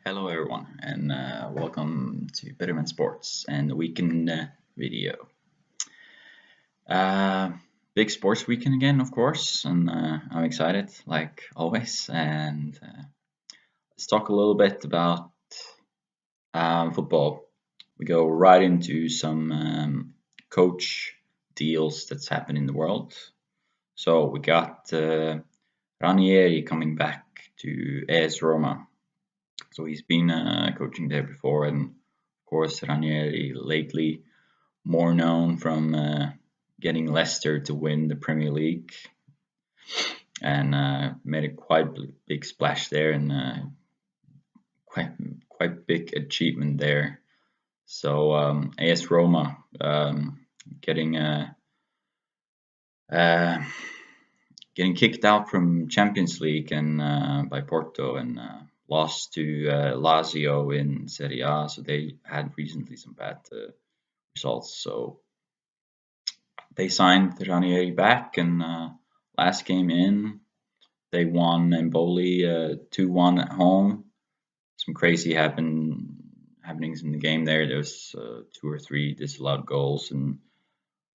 Hello everyone and welcome to Betterment Sports and the weekend video. Uh, Big sports weekend again, of course, and I'm excited like always. And let's talk a little bit about football. We go right into some coach deals that's happened in the world. So we got Ranieri coming back to AS Roma. So he's been coaching there before, and of course Ranieri lately more known from getting Leicester to win the Premier League, and made a quite big splash there, and quite quite big achievement there. So AS Roma getting uh, getting kicked out from Champions League and by Porto and lost to Lazio in Serie A. So they had recently some bad results. So they signed Ranieri back, and last game in, they won Empoli 2-1 at home. Some crazy happenings in the game there. There was 2 or 3 disallowed goals, and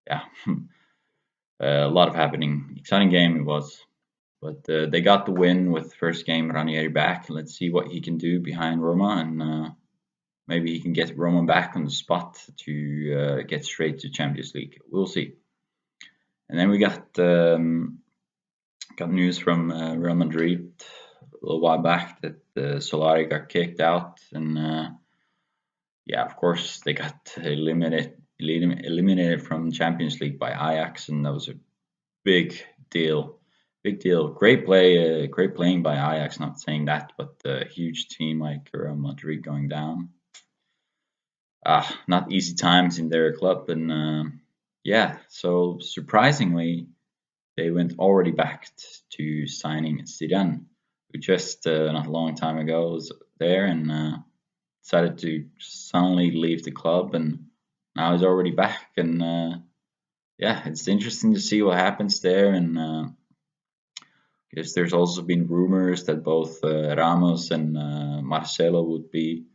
yeah, a lot of happening. Exciting game it was. But they got the win with the first game Ranieri back. Let's see what he can do behind Roma, and maybe he can get Roma back on the spot to get straight to Champions League. We'll see. And then we got news from Real Madrid a little while back that Solari got kicked out, and yeah, of course they got eliminated from Champions League by Ajax, and that was a big deal. Big deal. Great play, great playing by Ajax. Not saying that, but a huge team like Real Madrid going down. Not easy times in their club, and yeah. So surprisingly, they went already back to signing Zidane, who just not a long time ago was there and decided to suddenly leave the club, and now he's already back. And yeah, it's interesting to see what happens there. And because there's also been rumors that both Ramos and Marcelo would be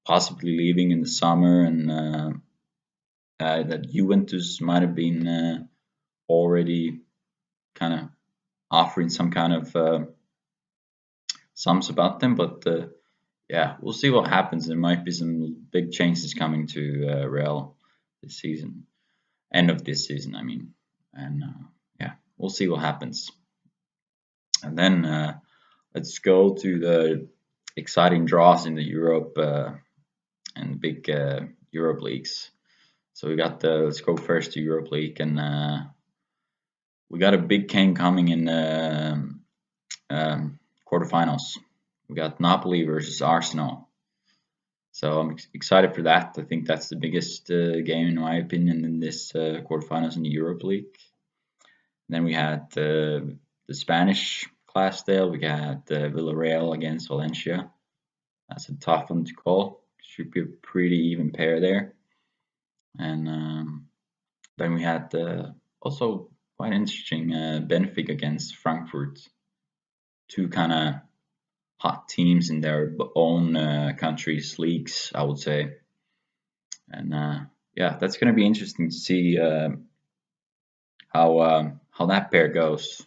possibly leaving in the summer, and that Juventus might have been already kind of offering some kind of sums about them. But yeah, we'll see what happens. There might be some big changes coming to Real this season, end of this season, I mean. And yeah, we'll see what happens. And then let's go to the exciting draws in the Europe and big Europe leagues. So we got let's go first to Europe League, and we got a big game coming in quarterfinals. We got Napoli versus Arsenal. So I'm excited for that. I think that's the biggest game, in my opinion, in this quarterfinals in the Europe League. And then we had the Spanish class there. We got Villarreal against Valencia. That's a tough one to call. Should be a pretty even pair there. And then we had also quite interesting Benfica against Frankfurt. Two kind of hot teams in their own countries' leagues, I would say. And yeah, that's going to be interesting to see how that pair goes.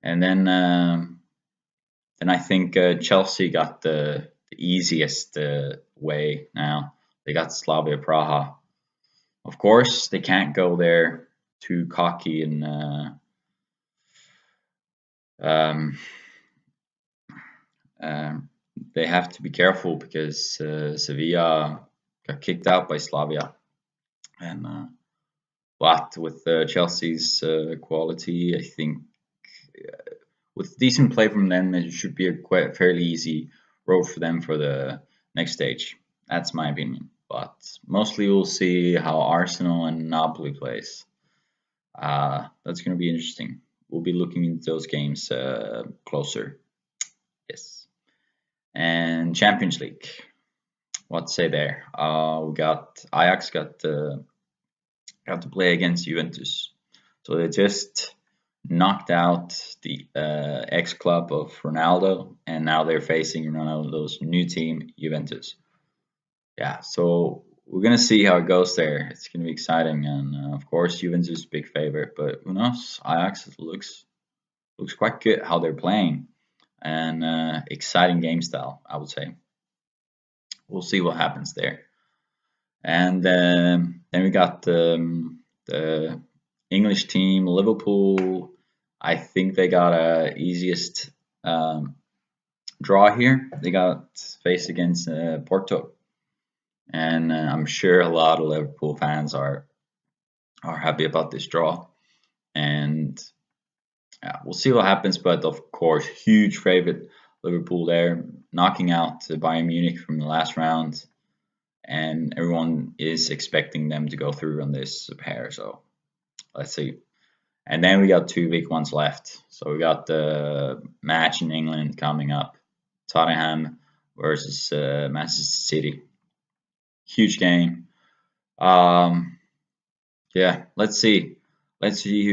And then I think Chelsea got the easiest way now. They got Slavia Praha. Of course, they can't go there too cocky, and they have to be careful because Sevilla got kicked out by Slavia. And but with Chelsea's quality, I think with decent play from them, it should be a quite fairly easy road for them for the next stage. That's my opinion. But mostly we'll see how Arsenal and Napoli plays. That's going to be interesting. We'll be looking into those games closer. Yes. And Champions League. What to say there? We got Ajax got to play against Juventus. So they just knocked out the ex-club of Ronaldo, and now they're facing Ronaldo's new team, Juventus. Yeah, so we're gonna see how it goes there. It's gonna be exciting, and of course, Juventus is a big favorite, but who knows? Ajax looks quite good how they're playing, and exciting game style, I would say. We'll see what happens there. And then we got the English team, Liverpool. I think they got a easiest draw here. They got faced against Porto, and I'm sure a lot of Liverpool fans are happy about this draw. And yeah, we'll see what happens. But of course, huge favorite Liverpool there, knocking out Bayern Munich from the last round, and everyone is expecting them to go through on this pair. So let's see. And then we got 2 big ones left. So we got the match in England coming up, Tottenham versus Manchester City. Huge game. Yeah, let's see. Let's see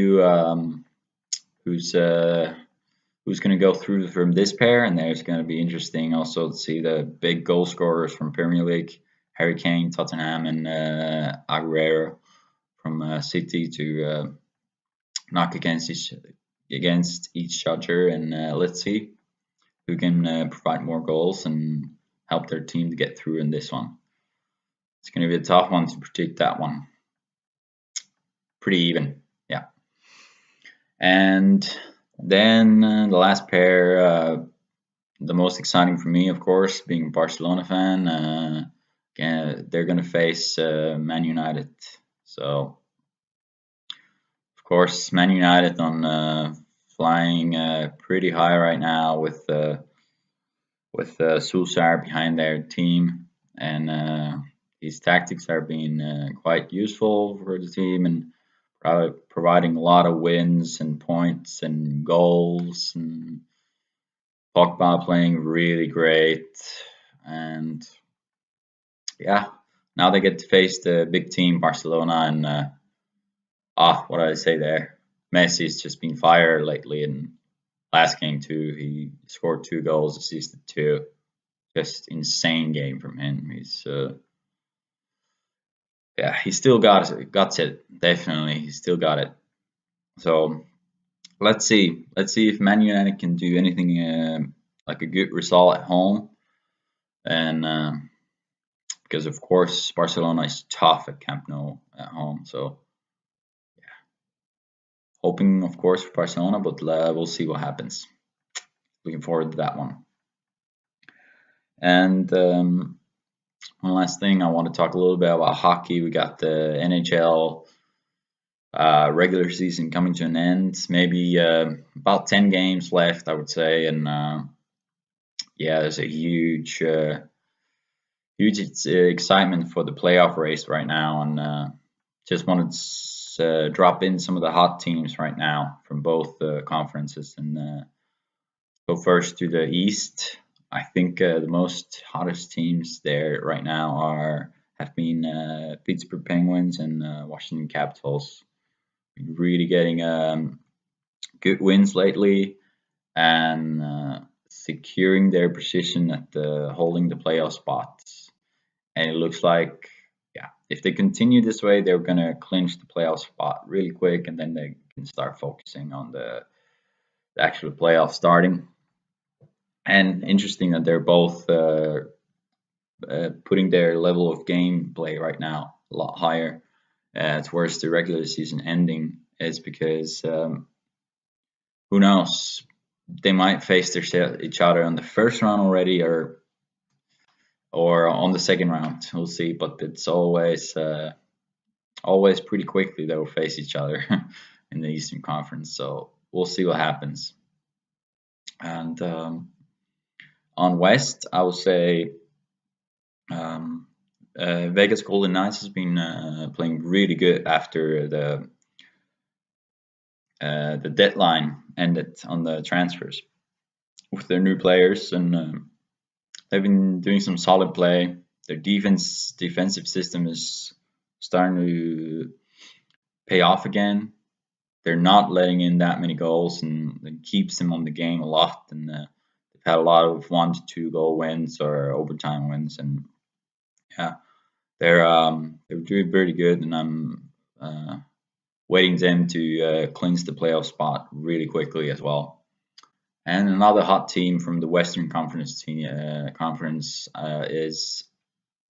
who's going to go through from this pair, and there's going to be interesting also to see the big goal scorers from Premier League, Harry Kane, Tottenham, and Aguero from City to knock against each other, and let's see who can provide more goals and help their team to get through in this one. It's going to be a tough one to predict that one. Pretty even, yeah. And then the last pair, the most exciting for me, of course, being a Barcelona fan. They're going to face Man United. So, of course, Man United on flying pretty high right now with Solskjaer behind their team, and his tactics are being quite useful for the team and providing a lot of wins and points and goals, and Pogba playing really great. And yeah, now they get to face the big team Barcelona, and what did I say there? Messi's just been fired lately, and last game too, he scored 2 goals, assisted 2. Just insane game from him. He still got it. Definitely, he still got it. So let's see if Man United can do anything like a good result at home, and because of course Barcelona is tough at Camp Nou at home. So yeah, hoping of course for Barcelona, but we'll see what happens. Looking forward to that one. And one last thing, I want to talk a little bit about hockey. We got the NHL regular season coming to an end. Maybe about 10 games left, I would say. And there's a huge excitement for the playoff race right now. And just wanted to drop in some of the hot teams right now from both conferences. And go first to the East. I think the most hottest teams there right now have been Pittsburgh Penguins and Washington Capitals. Really getting good wins lately, and securing their position at holding the playoff spots. And it looks like, if they continue this way, they're gonna clinch the playoff spot really quick, and then they can start focusing on the actual playoff starting. And interesting that they're both putting their level of gameplay right now a lot higher towards the regular season ending. Is because who knows, they might face each other on the first round already, or on the second round. We'll see, but it's always pretty quickly they will face each other in the Eastern Conference. So we'll see what happens. And on West, I would say Vegas Golden Knights has been playing really good after the deadline ended on the transfers with their new players, and they've been doing some solid play. Their defensive system is starting to pay off again, they're not letting in that many goals, and it keeps them on the game a lot. And they've had a lot of 1 to 2 goal wins or overtime wins, and yeah, they're doing pretty good. And I'm waiting them to clinch the playoff spot really quickly as well. And another hot team from the Western Conference is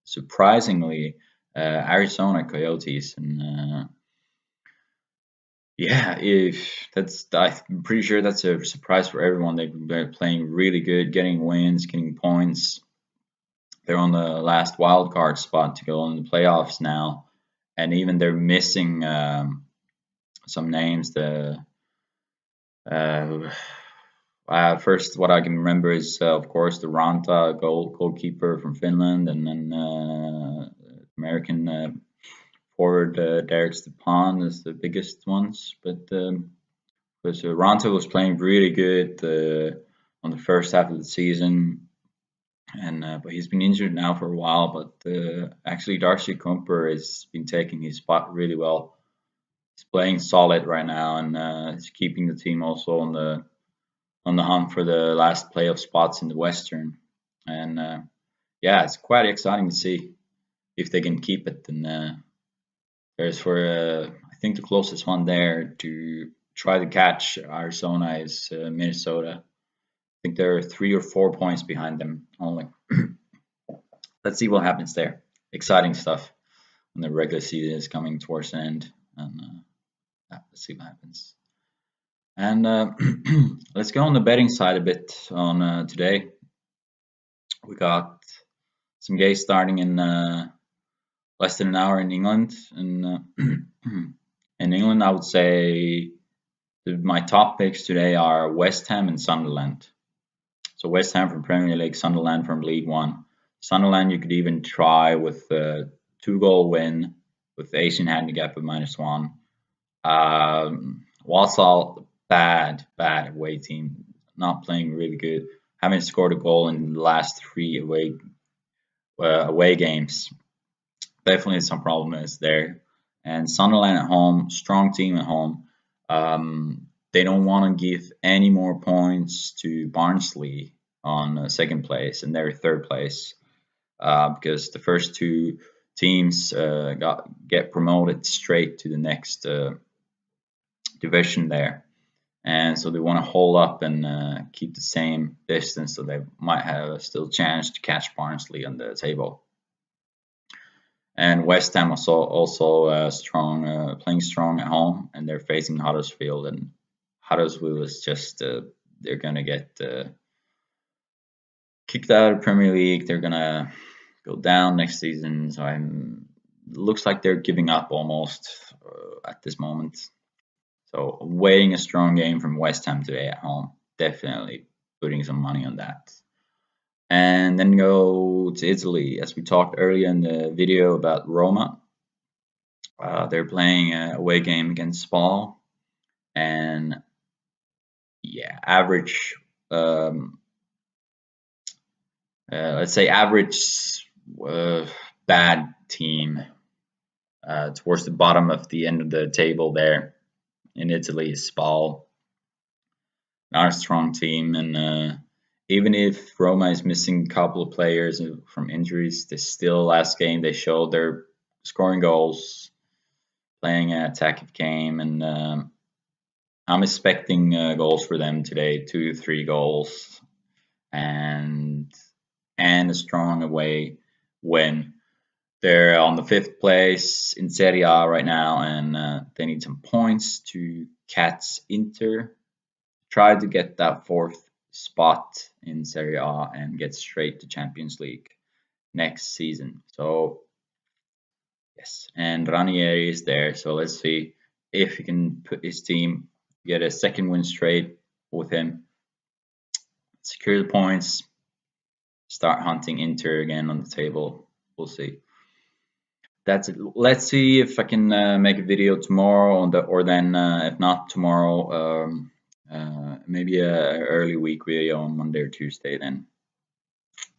surprisingly Arizona Coyotes, and yeah, if that's I'm pretty sure that's a surprise for everyone. They're playing really good, getting wins, getting points. They're on the last wild card spot to go in the playoffs now, and even they're missing some names. The uh, first, what I can remember is, of course, the Ranta goalkeeper from Finland, and then American forward Derek Stepan is the biggest ones. But because Ranta was playing really good on the first half of the season, and but he's been injured now for a while. But actually, Darcy Kumper has been taking his spot really well. He's playing solid right now, and he's keeping the team also on the hunt for the last playoff spots in the Western. And yeah, it's quite exciting to see if they can keep it. And there's for I think the closest one there to try to catch Arizona is Minnesota. I think they're 3 or 4 points behind them only. Let's see what happens there. Exciting stuff when the regular season is coming towards the end, and yeah, let's see what happens. And let's go on the betting side a bit on today. We got some games starting in less than an hour in England. And in England, I would say my top picks today are West Ham and Sunderland. So West Ham from Premier League, Sunderland from League One. Sunderland, you could even try with a 2-goal win with Asian handicap of -1. Walsall, bad away team, not playing really good. Haven't scored a goal in the last 3 away games. Definitely some problems there. And Sunderland at home, strong team at home. They don't want to give any more points to Barnsley on second place, and they're third place because the first 2 teams get promoted straight to the next division there, and so they want to hold up and keep the same distance, so they might have a still chance to catch Barnsley on the table. And West Ham also strong, playing strong at home, and they're facing Huddersfield, and Huddersfield is just they're gonna get kicked out of the Premier League. They're gonna go down next season, so looks like they're giving up almost at this moment. So waiting a strong game from West Ham today at home. Definitely putting some money on that. And then go to Italy, as we talked earlier in the video about Roma. They're playing a away game against Spal, and yeah, average. Let's say average bad team towards the bottom of the end of the table there in Italy is Spal. Not a strong team, and even if Roma is missing a couple of players from injuries, they still last game they showed they're scoring goals, playing an attacking game, and I'm expecting goals for them today, 2 to 3 goals, and a strong away win. They're on the 5th place in Serie A right now, and they need some points to catch Inter. Try to get that 4th spot in Serie A and get straight to Champions League next season. So yes, and Ranieri is there. So let's see if he can put his team get a 2nd win straight with him, secure the points, start hunting Inter again on the table. We'll see. That's it. Let's see if I can make a video tomorrow or then if not tomorrow, maybe a early week video on Monday or Tuesday then.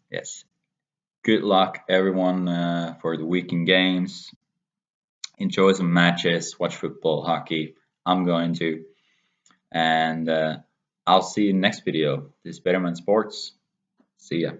Yes. Good luck everyone for the weekend games. Enjoy some matches, watch football, hockey. I'm going to. And I'll see you in the next video. This is Betterman Sports. See ya.